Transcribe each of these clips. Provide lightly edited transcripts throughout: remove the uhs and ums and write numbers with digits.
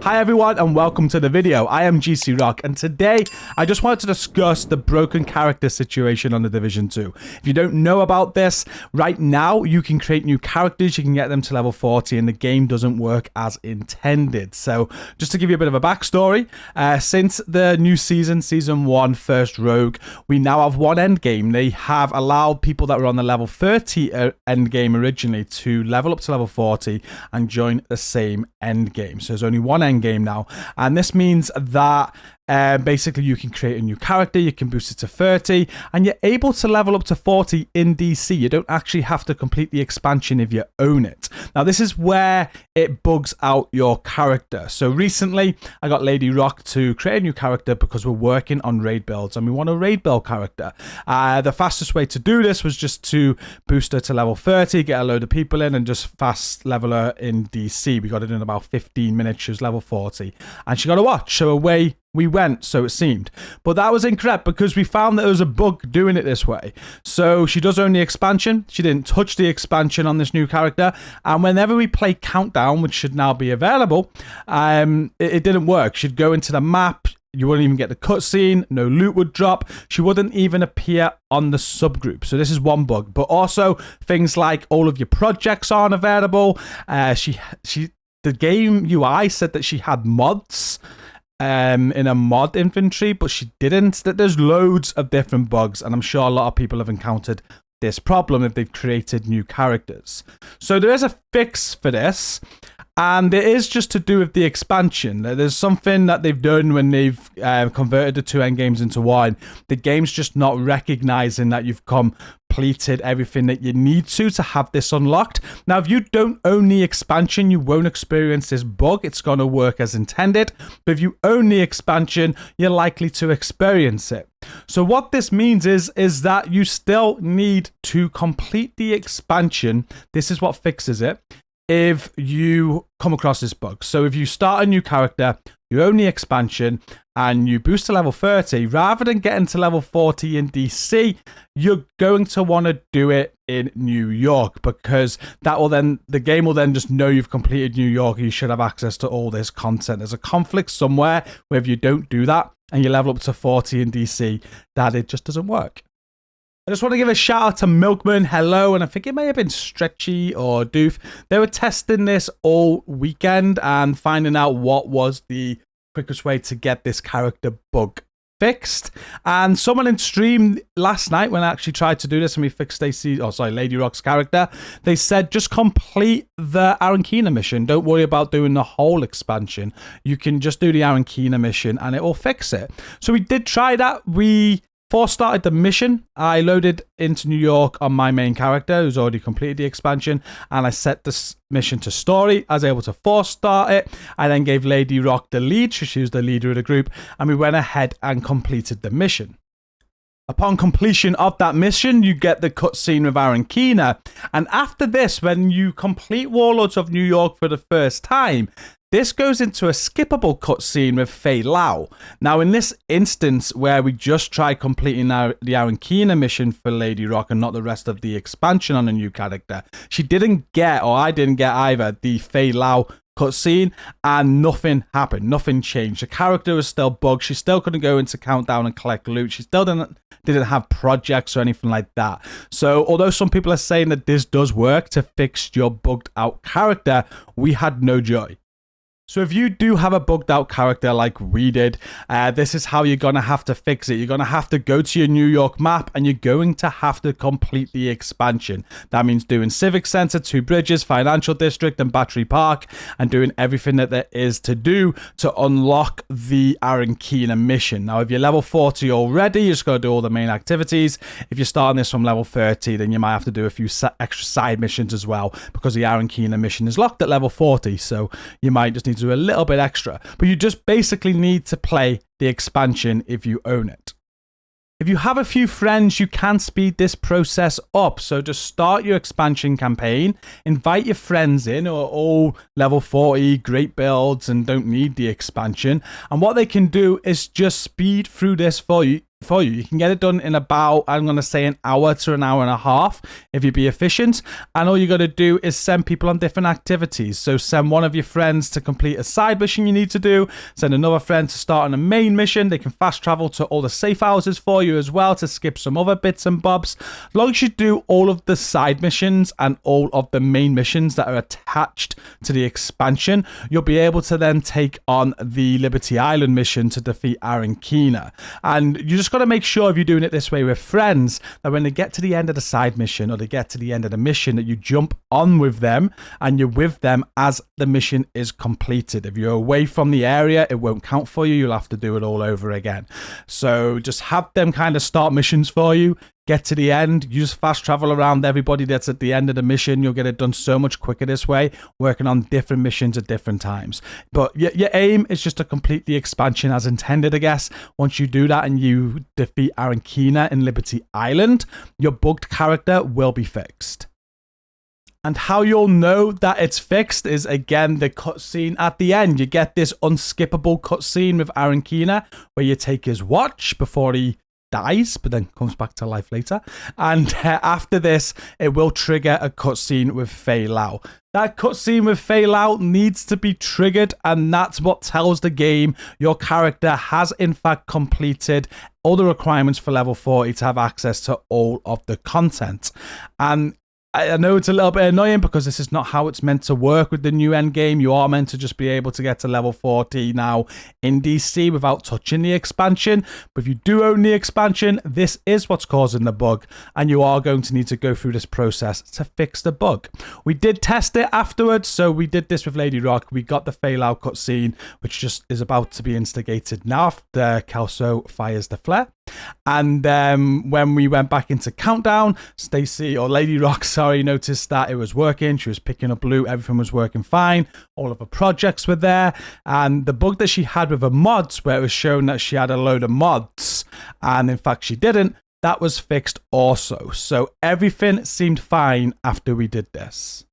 Hi everyone and welcome to the video. I am GCROCK and today I just wanted to discuss the broken character situation on the Division 2. If you don't know about this, right now you can create new characters, you can get them to level 40 and the game doesn't work as intended. So just to give you a bit of a backstory, since the new season 1 First Rogue, we now have one end game. They have allowed people that were on the level 30 end game originally to level up to level 40 and join the same end game. So there's only one end game now, and this means that basically you can create a new character, you can boost it to 30 and you're able to level up to 40 in DC. You don't actually have to complete the expansion if you own it. Now this is where it bugs out your character. So recently I got Lady Rock to create a new character because we're working on raid builds and we want a raid build character. The fastest way to do this was just to boost her to level 30, get a load of people in and just fast level her in DC. We got it in about 15 minutes. She was level 40 and she got a watch, so away we went, so it seemed. But that was incorrect because we found that there was a bug doing it this way. So she does own the expansion. She didn't touch the expansion on this new character. And whenever we play Countdown, which should now be available, it didn't work. She'd go into the map. You wouldn't even get the cutscene. No loot would drop. She wouldn't even appear on the subgroup. So this is one bug. But also things like all of your projects aren't available. The game UI said that she had mods in a mod inventory, but she didn't. That there's loads of different bugs, and I'm sure a lot of people have encountered this problem if they've created new characters. So there is a fix for this, and it is just to do with the expansion. There's something that they've done when they've converted the two endgames into one. The game's just not recognizing that you've completed everything that you need to have this unlocked. Now, if you don't own the expansion, you won't experience this bug. It's going to work as intended. But if you own the expansion, you're likely to experience it. So what this means is that you still need to complete the expansion. This is what fixes it. If you come across this bug. So if you start a new character, you own the expansion, and you boost to level 30, rather than getting to level 40 in DC, you're going to want to do it in New York, because the game will then just know you've completed New York. You should have access to all this content. There's a conflict somewhere where if you don't do that and you level up to 40 in DC, that it just doesn't work. I just want to give a shout out to Milkman, hello, and I think it may have been Stretchy or Doof. They were testing this all weekend and finding out what was the quickest way to get this character bug fixed. And someone in stream last night, when I actually tried to do this and we fixed Lady Rock's character, they said just complete the Arankina mission. Don't worry about doing the whole expansion. You can just do the Arankina mission and it will fix it. So we did try that. We started the mission. I loaded into New York on my main character who's already completed the expansion, and I set this mission to story. I was able to start it. I then gave Lady Rock the lead, so she was the leader of the group, and we went ahead and completed the mission. Upon completion of that mission, you get the cutscene with Arankina, and after this, when you complete Warlords of New York for the first time, this goes into a skippable cutscene with Fei Lao. Now, in this instance, where we just tried completing the Arankina mission for Lady Rock and not the rest of the expansion on a new character, she didn't get, or I didn't get either, the Fei Lao cutscene, and nothing happened. Nothing changed. The character was still bugged. She still couldn't go into Countdown and collect loot. She still didn't have projects or anything like that. So, although some people are saying that this does work to fix your bugged out character, we had no joy. So if you do have a bugged out character like we did, this is how you're going to have to fix it. You're going to have to go to your New York map and you're going to have to complete the expansion. That means doing Civic Center, Two Bridges, Financial District and Battery Park, and doing everything that there is to do to unlock the Arankina mission. Now, if you're level 40 already, you just got to do all the main activities. If you're starting this from level 30, then you might have to do a few extra side missions as well, because the Arankina mission is locked at level 40. So you might just need to do a little bit extra, but you just basically need to play the expansion if you own it. If you have a few friends, you can speed this process up. So just start your expansion campaign, invite your friends in who are all level 40, great builds and don't need the expansion. And what they can do is just speed through this for you. for you. You can get it done in about, I'm going to say, an hour to an hour and a half if you be efficient. And all you got to do is send people on different activities. So send one of your friends to complete a side mission you need to do. Send another friend to start on a main mission. They can fast travel to all the safe houses for you as well to skip some other bits and bobs. As long as you do all of the side missions and all of the main missions that are attached to the expansion, you'll be able to then take on the Liberty Island mission to defeat Aaron Keener. And you just got to make sure if you're doing it this way with friends that when they get to the end of the side mission or they get to the end of the mission that you jump on with them and you're with them as the mission is completed. If you're away from the area, it won't count for you. You'll have to do it all over again. So just have them kind of start missions for you. Get to the end, you just fast travel around everybody that's at the end of the mission. You'll get it done so much quicker this way, working on different missions at different times. But your aim is just to complete the expansion as intended, I guess. Once you do that and you defeat Aaron Keener in Liberty Island, your bugged character will be fixed. And how you'll know that it's fixed is, again, the cutscene at the end. You get this unskippable cutscene with Aaron Keener where you take his watch before he dies, but then comes back to life later. And after this, it will trigger a cutscene with Fei Lao. That cutscene with Fei Lao needs to be triggered, and that's what tells the game your character has in fact completed all the requirements for level 40 to have access to all of the content. And I know it's a little bit annoying because this is not how it's meant to work with the new end game. You are meant to just be able to get to level 40 now in DC without touching the expansion. But if you do own the expansion, this is what's causing the bug, and you are going to need to go through this process to fix the bug. We did test it afterwards, so we did this with Lady Rock. We got the Fei Lao cutscene, which just is about to be instigated now after Kelso fires the flare. And when we went back into Countdown, Stacy, or Lady Rock, sorry, noticed that it was working. She was picking up loot. Everything was working fine. All of her projects were there. And the bug that she had with her mods, where it was shown that she had a load of mods, and in fact she didn't, that was fixed also. So everything seemed fine after we did this.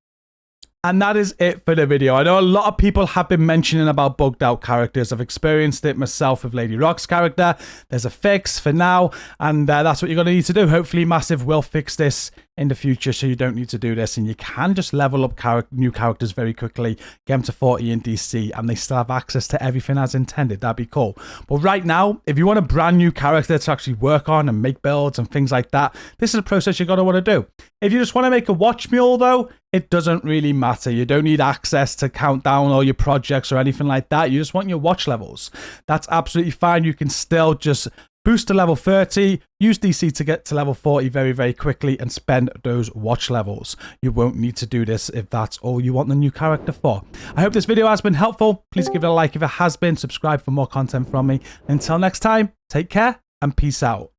And that is it for the video. I know a lot of people have been mentioning about bugged out characters. I've experienced it myself with Lady Rock's character. There's a fix for now, and that's what you're going to need to do. Hopefully Massive will fix this in the future so you don't need to do this, and you can just level up new characters very quickly, get them to 40 in DC, and they still have access to everything as intended. That'd be cool. But right now, if you want a brand new character to actually work on and make builds and things like that, this is a process you're going to want to do. If you just want to make a watch mule though, it doesn't really matter. You don't need access to Countdown or your projects or anything like that. You just want your watch levels. That's absolutely fine. You can still just boost to level 30, use DC to get to level 40 very, very quickly and spend those watch levels. You won't need to do this if that's all you want the new character for. I hope this video has been helpful. Please give it a like if it has been. Subscribe for more content from me. Until next time, take care and peace out.